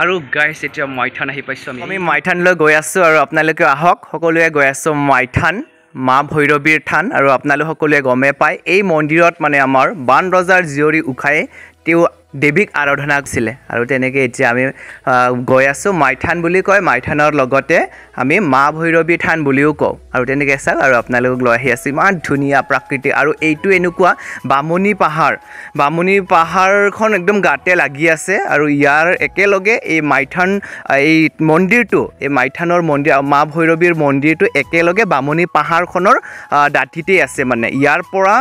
আৰু গাইছ এতিয়া মাইথান আহি পাইছোঁ আমি মাইথানলৈ গৈ আছোঁ আৰু আপোনালোকে আহক সকলোৱে গৈ আছোঁ মাইথান মা ভৈৰৱীৰ থান আৰু আপোনালোক সকলোৱে গমে পায় এই মন্দিৰত মানে আমাৰ বান ৰজাৰ জীয়ৰী উষায়ে তেওঁ দেৱীক আৰাধনা কৰিছিলে আৰু তেনেকৈ এতিয়া আমি গৈ আছোঁ মাইথান বুলি কয় মাইথানৰ লগতে আমি মা ভৈৰৱী থান বুলিও কওঁ আৰু তেনেকৈ চাওক আৰু আপোনালোকক লৈ আহি আছোঁ ইমান ধুনীয়া প্ৰাকৃতিক আৰু এইটো এনেকুৱা বামুণী পাহাৰখন একদম গাতে লাগি আছে আৰু ইয়াৰ একেলগে এই মাইথান এই মন্দিৰটো এই মাইথানৰ মন্দিৰ মা ভৈৰৱীৰ মন্দিৰটো একেলগে বামুণী পাহাৰখনৰ দাঁতিতেই আছে মানে ইয়াৰ পৰা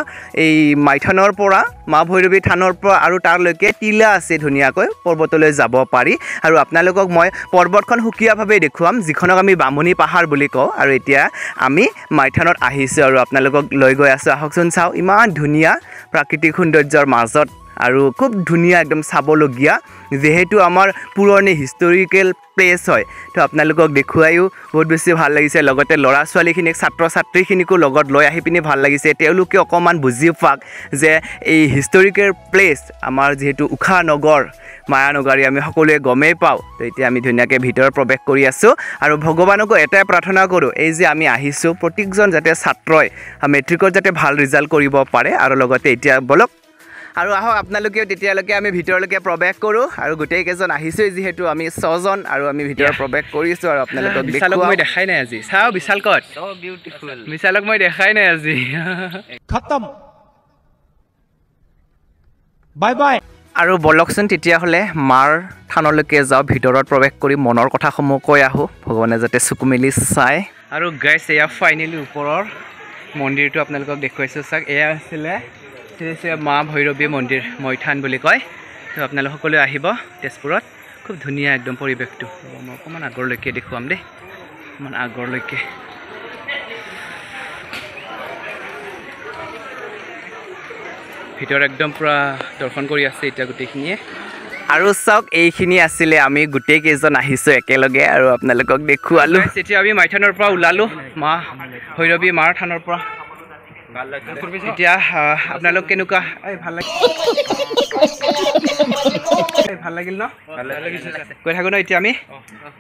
এই মাইথানৰ পৰা মা ভৈৰৱী থানৰ পৰা আৰু তাৰলৈকে টিলা আছে ধুনীয়াকৈ পৰ্বতলৈ যাব পাৰি আৰু আপোনালোকক মই পৰ্বতখন সুকীয়াভাৱে দেখুৱাম যিখনক আমি বামুণী পাহাৰ বুলি কওঁ আৰু এতিয়া আমি মাইথানত আহিছোঁ আৰু আপোনালোকক লৈ গৈ আছোঁ আহকচোন চাওঁ ইমান ধুনীয়া প্ৰাকৃতিক সৌন্দৰ্যৰ মাজত আৰু খুব ধুনীয়া একদম চাবলগীয়া যেহেতু আমাৰ পুৰণি হিষ্টৰিকেল প্লেচ হয় তো আপোনালোকক দেখুৱাইও বহুত বেছি ভাল লাগিছে লগতে ল'ৰা ছোৱালীখিনিক ছাত্ৰ ছাত্ৰীখিনিকো লগত লৈ আহি পিনি ভাল লাগিছে তেওঁলোকে অকণমান বুজি পাওক যে এই হিষ্টৰিকেল প্লেচ আমাৰ যিহেতু উষা নগৰ মায়ানগৰী আমি সকলোৱে গমেই পাওঁ তো এতিয়া আমি ধুনীয়াকৈ ভিতৰত প্ৰৱেশ কৰি আছোঁ আৰু ভগৱানকো এটাই প্ৰাৰ্থনা কৰোঁ এই যে আমি আহিছোঁ প্ৰত্যেকজন যাতে ছাত্ৰই মেট্ৰিকত যাতে ভাল ৰিজাল্ট কৰিব পাৰে আৰু লগতে এতিয়া বলক আৰু আহক আপোনালোকেও তেতিয়ালৈকে আমি ভিতৰলৈকে প্ৰৱেশ কৰোঁ আৰু গোটেইকেইজন আহিছোঁ যিহেতু আমি 6 জন আৰু আমি ভিতৰত প্ৰৱেশ কৰিছোঁ আৰু আপোনালোকক বিশালক মই দেখাই নাই আজি চাওঁ বিশাল ক'ত বিশালক মই দেখাই নাই আজি খতম বাই বাই আৰু বলকচোন তেতিয়াহ'লে মাৰ থানলৈকে যাওঁ ভিতৰত প্ৰৱেশ কৰি মনৰ কথাসমূহ কৈ আহোঁ ভগৱানে যাতে চকু মেলি চায় আৰু গাইছ এয়া ফাইনেলি ওপৰৰ মন্দিৰটো আপোনালোকক দেখুৱাইছোঁ চাওক এয়া আছিলে মা ভৈৰৱী মন্দিৰ মৈথান বুলি কয় তো আপোনালোক সকলোৱে আহিব তেজপুৰত খুব ধুনীয়া একদম পৰিৱেশটো মই অকণমান আগৰলৈকে দেখুৱাম দেই অকণমান আগৰলৈকে ভিতৰত একদম পূৰা দৰ্শন কৰি আছে এতিয়া গোটেইখিনিয়ে আৰু চাওক এইখিনি আছিলে আমি গোটেইকেইজন আহিছোঁ একেলগে আৰু আপোনালোকক দেখুৱালোঁ এতিয়া আমি মাইথানৰ পৰা ওলালোঁ মা ভৈৰৱী মাৰ থানৰ পৰা এতিয়া আপোনালোক কেনেকুৱা ভাল লাগিল ন কৈ থাকোঁ ন এতিয়া আমি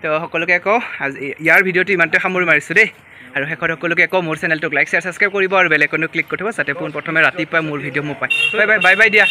তো সকলোকে কওঁ আজি ইয়াৰ ভিডিঅ'টো ইমানতে সামৰি মাৰিছোঁ দেই আৰু শেষত সকলোকে কওঁ মোৰ চেনেলটোক লাইক শ্বেয়াৰ ছাবস্ক্ৰাইব কৰিব আৰু বেলেগনো ক্লিক কৰি থ'ব যাতে পোনপ্ৰথমে ৰাতিপুৱাই মোৰ ভিডিঅ' মোৰ পায় বাই বাই বাই বাই দিয়া